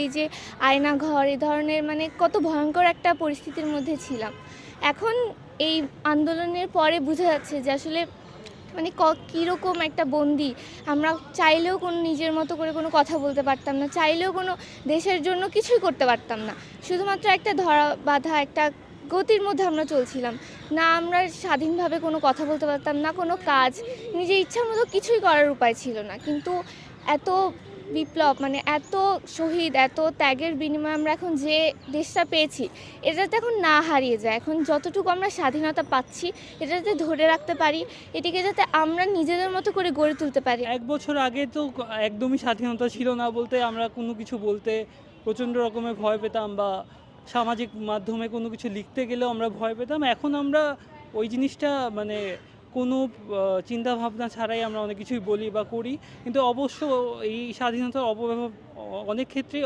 এই যে আয়নাঘর এ ধরনের কত ভয়ঙ্কর একটা পরিস্থিতির মধ্যে ছিলাম। এখন এই আন্দোলনের পরে বোঝা যাচ্ছে যে আসলে কীরকম একটা বন্দি। আমরা চাইলেও কোনো নিজের মতো করে কোনো কথা বলতে পারতাম না, চাইলেও কোনো দেশের জন্য কিছুই করতে পারতাম না। শুধুমাত্র একটা ধরা বাঁধা একটা গতির মধ্যে আমরা চলছিলাম। না আমরা স্বাধীনভাবে কোনো কথা বলতে পারতাম, না কোনো কাজ, নিজের ইচ্ছা মতো কিছুই করার উপায় ছিল না। কিন্তু এত বিপ্লব এত শহীদ, এত ত্যাগের বিনিময়ে আমরা এখন যে দেশটা পেয়েছি, এটা যাতে এখন না হারিয়ে যায়। এখন যতটুকু আমরা স্বাধীনতা পাচ্ছি, এটা যাতে ধরে রাখতে পারি, এটিকে যাতে আমরা নিজেদের মতো করে গড়ে তুলতে পারি। ১ বছর আগে তো একদমই স্বাধীনতা ছিল না বলতে আমরা কোনো কিছু বলতে প্রচণ্ড রকমের ভয় পেতাম, বা সামাজিক মাধ্যমে কোনো কিছু লিখতে গেলেও আমরা ভয় পেতাম। এখন আমরা ওই জিনিসটা কোনো চিন্তাভাবনা ছাড়াই আমরা অনেক কিছুই বলি বা করি। কিন্তু অবশ্য এই স্বাধীনতার অপব্যবহার অনেক ক্ষেত্রেই